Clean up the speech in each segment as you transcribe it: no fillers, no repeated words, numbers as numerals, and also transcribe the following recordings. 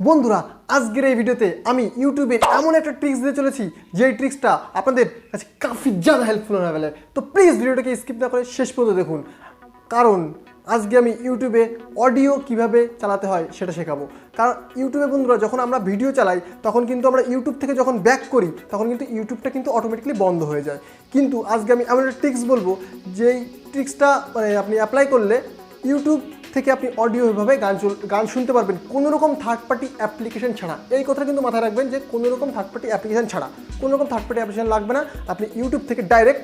বন্ধুরা আজকের এই ভিডিওতে আমি ইউটিউবে এমন একটা ট্রিক্স দিয়ে চলেছি যে ট্রিক্সটা আপনাদের কাছে কাফি ज़्यादा হেল্পফুল হতে পারে। তো প্লিজ ভিডিওটাকে স্কিপ না করে শেষ পর্যন্ত দেখুন, কারণ আজকে আমি ইউটিউবে অডিও কিভাবে চালাতে হয় সেটা শেখাবো। কারণ ইউটিউবে বন্ধুরা যখন আমরা ভিডিও চালাই তখন কিন্তু আমরা ইউটিউব থেকে যখন ব্যাক করি তখন কিন্তু ইউটিউবটা কিন্তু অটোমেটিক্যালি বন্ধ হয়ে যায়। কিন্তু আজকে আমি এমন একটা ট্রিক্স বলবো যেই ট্রিক্সটা আপনি অ্যাপ্লাই করলে ইউটিউব থেকে আপনি অডিওভাবে গান শুনতে পারবেন কোনো রকম থার্ড পার্টি অ্যাপ্লিকেশন ছাড়া। এই কথা কিন্তু মাথায় রাখবেন যে কোনো রকম থার্ড পার্টি অ্যাপ্লিকেশন ছাড়া, কোনো রকম থার্ড পার্টি অ্যাপ্লিকেশন লাগবে না। আপনি ইউটিউব থেকে ডাইরেক্ট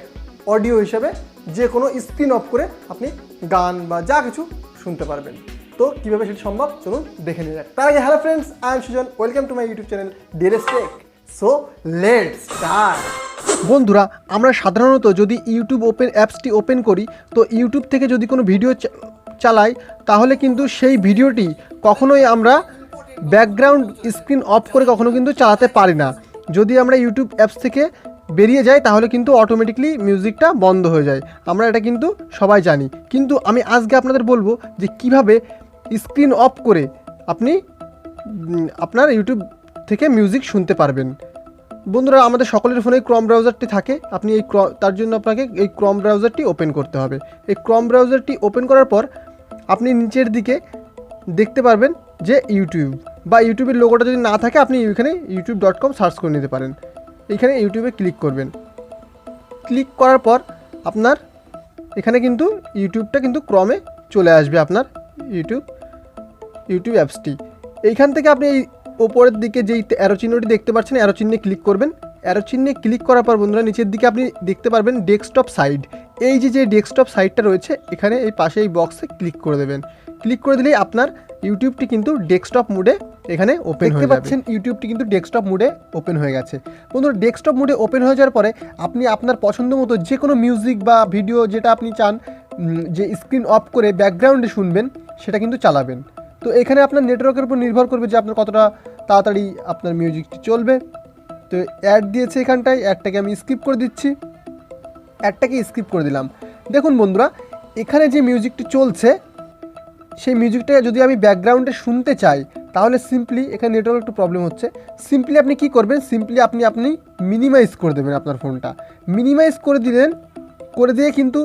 অডিও হিসাবে যে কোনো স্ক্রিন অফ করে আপনি গান বা যা কিছু শুনতে পারবেন। তো কীভাবে সেটা সম্ভব চলুন দেখে নিয়ে যাক। তার আগে hello friends, I am Sujan, welcome to my YouTube channel DLS Tech। So let's start. বন্ধুরা আমরা সাধারণত যদি ইউটিউব অ্যাপসটি ওপেন করি তো ইউটিউব থেকে যদি কোনো ভিডিও চালাই তাহলে কিন্তু সেই ভিডিওটি কখনোই আমরা ব্যাকগ্রাউন্ড স্ক্রিন অফ করে কখনো কিন্তু চালাতে পারি না। যদি আমরা ইউটিউব অ্যাপস থেকে বেরিয়ে যাই তাহলে কিন্তু অটোমেটিকলি মিউজিকটা বন্ধ হয়ে যায়, আমরা এটা কিন্তু সবাই জানি। কিন্তু আমি আজকে আপনাদের বলবো যে কিভাবে স্ক্রিন অফ করে আপনি আপনার ইউটিউব থেকে মিউজিক শুনতে পারবেন। বন্ধুরা আমাদের সকলের ফোনে ক্রম ব্রাউজারটি থাকে, আপনি তার জন্য আপনাকে এই ক্রম ব্রাউজারটি ওপেন করতে হবে। এই ক্রম ব্রাউজারটি ওপেন করার পর আপনি নিচের দিকে দেখতে পারবেন যে ইউটিউব বা ইউটিউবের লোগোটা যদি না থাকে আপনি এখানে youtube.com সার্চ করে নিতে পারেন। এখানে ইউটিউবে ক্লিক করবেন। ক্লিক করার পর আপনার এখানে কিন্তু ইউটিউবটা কিন্তু ক্রমে চলে আসবে, আপনার ইউটিউব অ্যাপসটি। এইখান থেকে আপনি এই ওপরের দিকে যেই অ্যারো চিহ্নটি দেখতে পাচ্ছেন অ্যারো চিহ্নে ক্লিক করবেন। অ্যারো চিহ্নে ক্লিক করার পর বন্ধুরা নিচের দিকে আপনি দেখতে পারবেন ডেস্কটপ সাইড। এই যে ডেস্কটপ সাইডটা রয়েছে এখানে এই পাশে এই বক্সে ক্লিক করে দেবেন। ক্লিক করে দিলেই আপনার ইউটিউবটি কিন্তু ডেস্কটপ মোডে এখানে ওপেন হয়ে যাবে। ইউটিউবটি কিন্তু ডেস্কটপ মোডে ওপেন হয়ে গেছে। বন্ধুরা ডেস্কটপ মোডে ওপেন হয়ে যাওয়ার পরে আপনি আপনার পছন্দ মতো যে কোনো মিউজিক বা ভিডিও যেটা আপনি চান যে স্ক্রিন অফ করে ব্যাকগ্রাউন্ডে শুনবেন সেটা কিন্তু চালাবেন। তো এখানে আপনার নেটওয়ার্কের উপর নির্ভর করবে যে আপনার কতটা তাড়াতাড়ি আপনার মিউজিকটি চলবে। তো অ্যাড দিয়েছে এখানটায়, অ্যাডটাকে আমি স্কিপ করে দিচ্ছি। অ্যাডটাকে স্কিপ করে দিলাম। দেখুন বন্ধুরা এখানে যে মিউজিকটি চলছে সেই মিউজিকটা যদি আমি ব্যাকগ্রাউন্ডে শুনতে চাই তাহলে সিম্পলি এখানে নেটওয়ার্ক একটু প্রবলেম হচ্ছে। সিম্পলি আপনি কি করবেন, সিম্পলি আপনি মিনিমাইজ করে দেবেন আপনার ফোনটা। মিনিমাইজ করে দিয়ে কিন্তু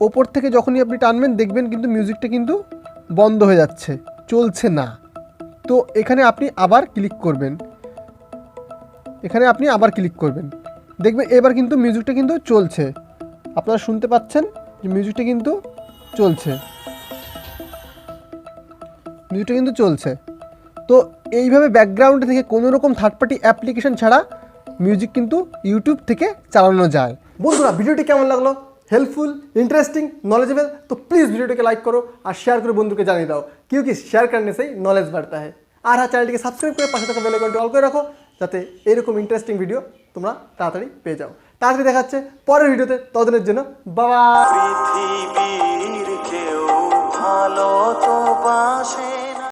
ওপর থেকে যখনই আপনি টানবেন দেখবেন কিন্তু মিউজিকটা কিন্তু বন্ধ হয়ে যাচ্ছে, চলছে না। তো এখানে আপনি আবার ক্লিক করবেন, দেখবেন এবার কিন্তু মিউজিকটা কিন্তু চলছে। আপনারা শুনতে পাচ্ছেন যে মিউজিকটা কিন্তু চলছে। তো এইভাবে ব্যাকগ্রাউন্ড থেকে কোনো রকম থার্ড পার্টি অ্যাপ্লিকেশন ছাড়া মিউজিক কিন্তু ইউটিউব থেকে চালানো যায়। বন্ধুরা ভিডিওটি কেমন লাগলো, हेल्पफुल, इंटरेस्टिंग, नॉलेजेबल? तो प्लीज़ वीडियो के लाइक करो और शेयर करो बंधु के जानिए दाओ, क्योंकि शेयर करने से ही नॉलेज बढ़ता है। और हाँ चैनल के सब्सक्राइब कर पाशे थाका बेल आइकनटी अल करे राखो যাতে এরকম ইন্টারেস্টিং ভিডিও তোমরা তাড়াতাড়ি পেয়ে যাও। তাড়াতাড়ি দেখা হচ্ছে পরের ভিডিওতে, ততদিনের জন্য বাবা। পৃথিবীর কেউ ভালো তো বাসে।